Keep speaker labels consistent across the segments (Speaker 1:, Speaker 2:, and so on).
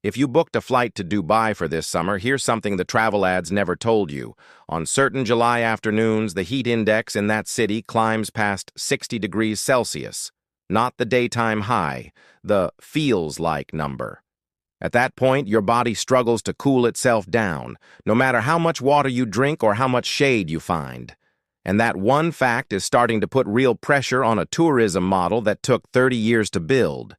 Speaker 1: If you booked a flight to Dubai for this summer, here's something the travel ads never told you. On certain July afternoons, the heat index in that city climbs past 60 degrees Celsius. Not the daytime high, the feels like number. At that point, your body struggles to cool itself down, no matter how much water you drink or how much shade you find. And that one fact is starting to put real pressure on a tourism model that took 30 years to build.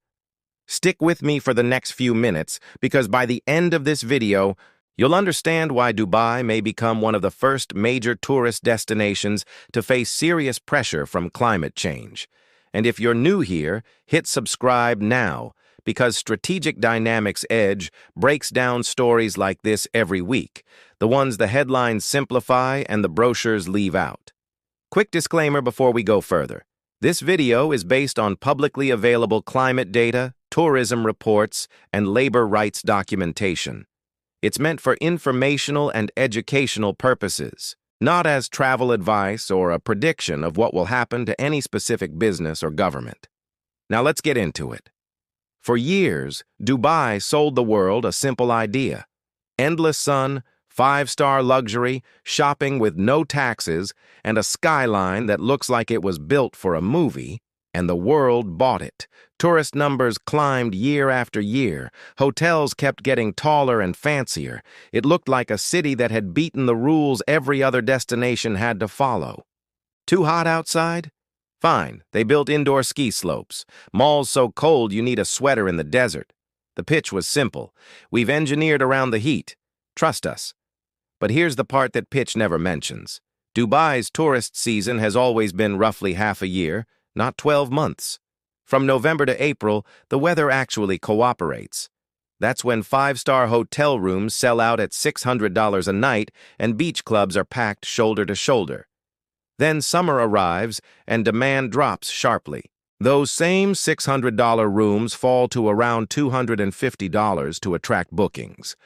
Speaker 1: Stick with me for the next few minutes, because by the end of this video, you'll understand why Dubai may become one of the first major tourist destinations to face serious pressure from climate change. And if you're new here, hit subscribe now, because Strategic Dynamics Edge breaks down stories like this every week, the ones the headlines simplify and the brochures leave out. Quick disclaimer before we go further. This video is based on publicly available climate data, tourism reports, and labor rights documentation. It's meant for informational and educational purposes, not as travel advice or a prediction of what will happen to any specific business or government. Now let's get into it. For years, Dubai sold the world a simple idea: endless sun, five-star luxury, shopping with no taxes, and a skyline that looks like it was built for a movie, and the world bought it. Tourist numbers climbed year after year. Hotels kept getting taller and fancier. It looked like a city that had beaten the rules every other destination had to follow. Too hot outside? Fine, they built indoor ski slopes. Malls so cold you need a sweater in the desert. The pitch was simple. We've engineered around the heat. Trust us. But here's the part that pitch never mentions. Dubai's tourist season has always been roughly half a year, not 12 months. From November to April, the weather actually cooperates. That's when five-star hotel rooms sell out at $600 a night and beach clubs are packed shoulder to shoulder. Then summer arrives and demand drops sharply. Those same $600 rooms fall to around $250 to attract bookings.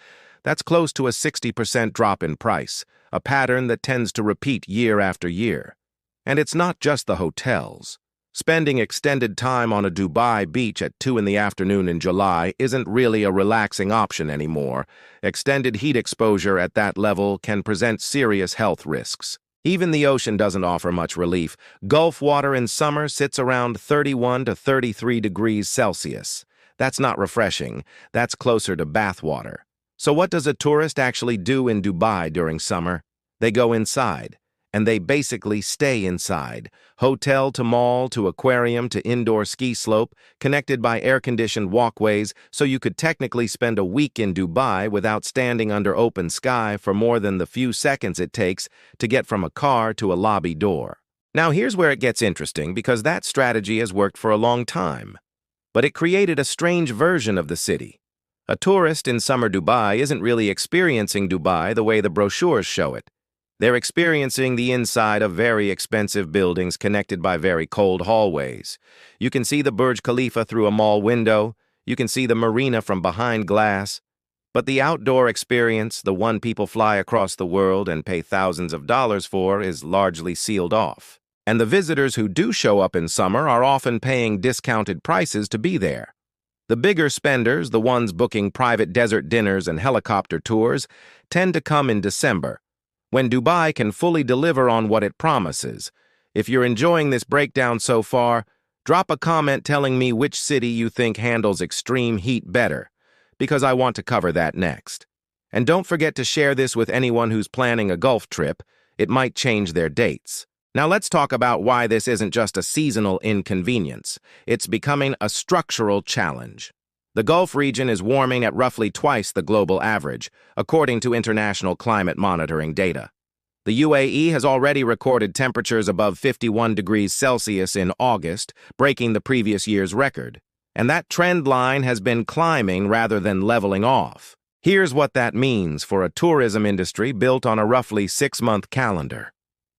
Speaker 1: That's close to a 60% drop in price, a pattern that tends to repeat year after year. And it's not just the hotels. Spending extended time on a Dubai beach at 2 in the afternoon in July isn't really a relaxing option anymore. Extended heat exposure at that level can present serious health risks. Even the ocean doesn't offer much relief. Gulf water in summer sits around 31 to 33 degrees Celsius. That's not refreshing. That's closer to bath water. So what does a tourist actually do in Dubai during summer? They go inside, and they basically stay inside. Hotel to mall to aquarium to indoor ski slope, connected by air-conditioned walkways, so you could technically spend a week in Dubai without standing under open sky for more than the few seconds it takes to get from a car to a lobby door. Now here's where it gets interesting, because that strategy has worked for a long time. But it created a strange version of the city. A tourist in summer Dubai isn't really experiencing Dubai the way the brochures show it. They're experiencing the inside of very expensive buildings connected by very cold hallways. You can see the Burj Khalifa through a mall window. You can see the marina from behind glass. But the outdoor experience, the one people fly across the world and pay thousands of dollars for, is largely sealed off. And the visitors who do show up in summer are often paying discounted prices to be there. The bigger spenders, the ones booking private desert dinners and helicopter tours, tend to come in December, when Dubai can fully deliver on what it promises. If you're enjoying this breakdown so far, drop a comment telling me which city you think handles extreme heat better, because I want to cover that next. And don't forget to share this with anyone who's planning a Gulf trip. It might change their dates. Now let's talk about why this isn't just a seasonal inconvenience. It's becoming a structural challenge. The Gulf region is warming at roughly twice the global average, according to international climate monitoring data. The UAE has already recorded temperatures above 51 degrees Celsius in August, breaking the previous year's record. And that trend line has been climbing rather than leveling off. Here's what that means for a tourism industry built on a roughly 6-month calendar.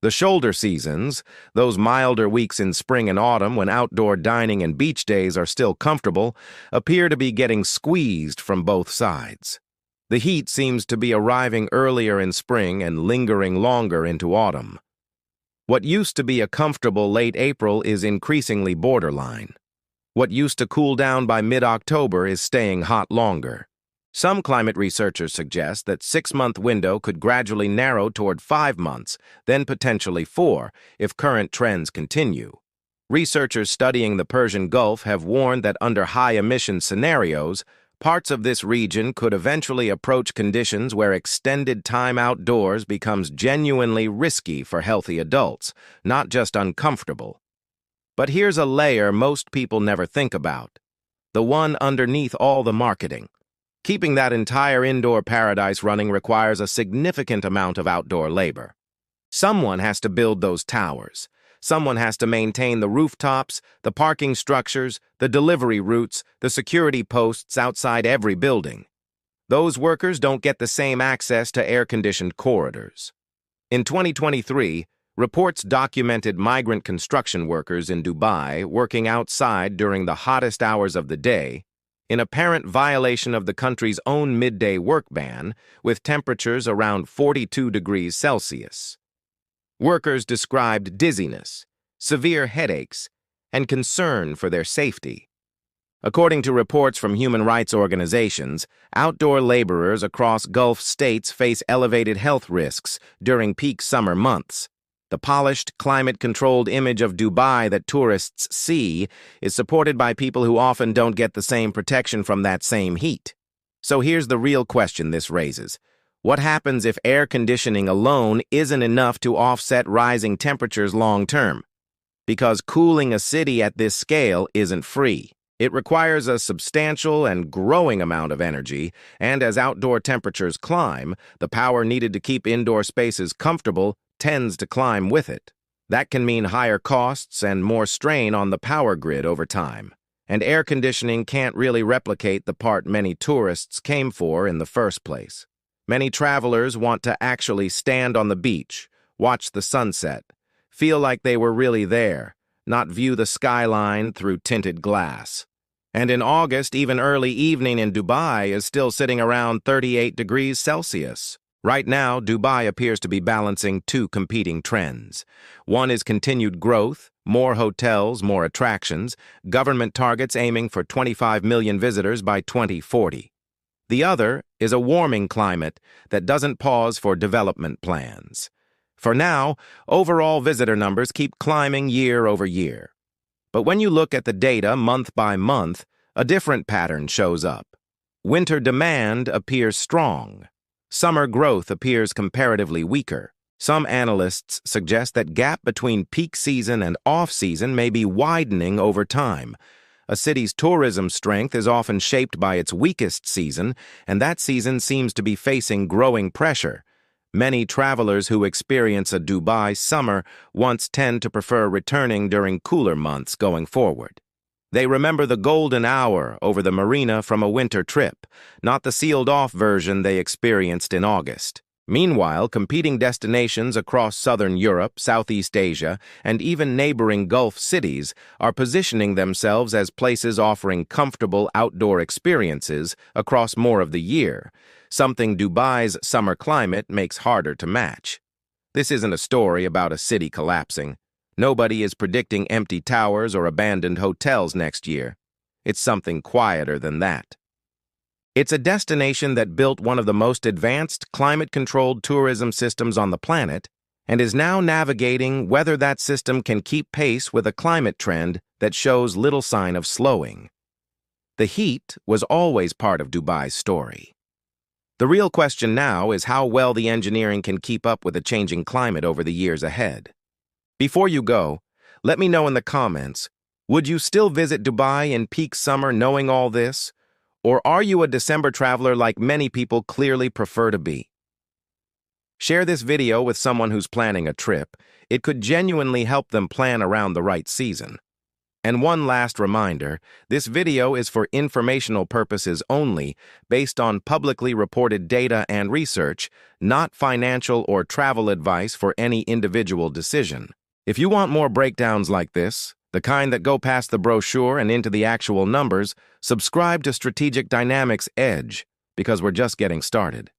Speaker 1: The shoulder seasons, those milder weeks in spring and autumn when outdoor dining and beach days are still comfortable, appear to be getting squeezed from both sides. The heat seems to be arriving earlier in spring and lingering longer into autumn. What used to be a comfortable late April is increasingly borderline. What used to cool down by mid-October is staying hot longer. Some climate researchers suggest that 6-month window could gradually narrow toward 5 months, then potentially 4, if current trends continue. Researchers studying the Persian Gulf have warned that under high-emission scenarios, parts of this region could eventually approach conditions where extended time outdoors becomes genuinely risky for healthy adults, not just uncomfortable. But here's a layer most people never think about, the one underneath all the marketing. Keeping that entire indoor paradise running requires a significant amount of outdoor labor. Someone has to build those towers. Someone has to maintain the rooftops, the parking structures, the delivery routes, the security posts outside every building. Those workers don't get the same access to air-conditioned corridors. In 2023, reports documented migrant construction workers in Dubai working outside during the hottest hours of the day, in apparent violation of the country's own midday work ban, with temperatures around 42 degrees Celsius. Workers described dizziness, severe headaches, and concern for their safety. According to reports from human rights organizations, outdoor laborers across Gulf states face elevated health risks during peak summer months. The polished, climate-controlled image of Dubai that tourists see is supported by people who often don't get the same protection from that same heat. So here's the real question this raises. What happens if air conditioning alone isn't enough to offset rising temperatures long-term? Because cooling a city at this scale isn't free. It requires a substantial and growing amount of energy, and as outdoor temperatures climb, the power needed to keep indoor spaces comfortable tends to climb with it. That can mean higher costs and more strain on the power grid over time. And air conditioning can't really replicate the part many tourists came for in the first place. Many travelers want to actually stand on the beach, watch the sunset, feel like they were really there, not view the skyline through tinted glass. And in August, even early evening in Dubai is still sitting around 38 degrees Celsius. Right now, Dubai appears to be balancing two competing trends. One is continued growth, more hotels, more attractions, government targets aiming for 25 million visitors by 2040. The other is a warming climate that doesn't pause for development plans. For now, overall visitor numbers keep climbing year over year. But when you look at the data month by month, a different pattern shows up. Winter demand appears strong. Summer growth appears comparatively weaker. Some analysts suggest that gap between peak season and off-season may be widening over time. A city's tourism strength is often shaped by its weakest season, and that season seems to be facing growing pressure. Many travelers who experience a Dubai summer once tend to prefer returning during cooler months going forward. They remember the golden hour over the marina from a winter trip, not the sealed-off version they experienced in August. Meanwhile, competing destinations across southern Europe, Southeast Asia, and even neighboring Gulf cities are positioning themselves as places offering comfortable outdoor experiences across more of the year, something Dubai's summer climate makes harder to match. This isn't a story about a city collapsing. Nobody is predicting empty towers or abandoned hotels next year. It's something quieter than that. It's a destination that built one of the most advanced climate-controlled tourism systems on the planet and is now navigating whether that system can keep pace with a climate trend that shows little sign of slowing. The heat was always part of Dubai's story. The real question now is how well the engineering can keep up with a changing climate over the years ahead. Before you go, let me know in the comments, would you still visit Dubai in peak summer knowing all this? Or are you a December traveler like many people clearly prefer to be? Share this video with someone who's planning a trip. It could genuinely help them plan around the right season. And one last reminder, this video is for informational purposes only, based on publicly reported data and research, not financial or travel advice for any individual decision. If you want more breakdowns like this, the kind that go past the brochure and into the actual numbers, subscribe to Strategic Dynamics Edge, because we're just getting started.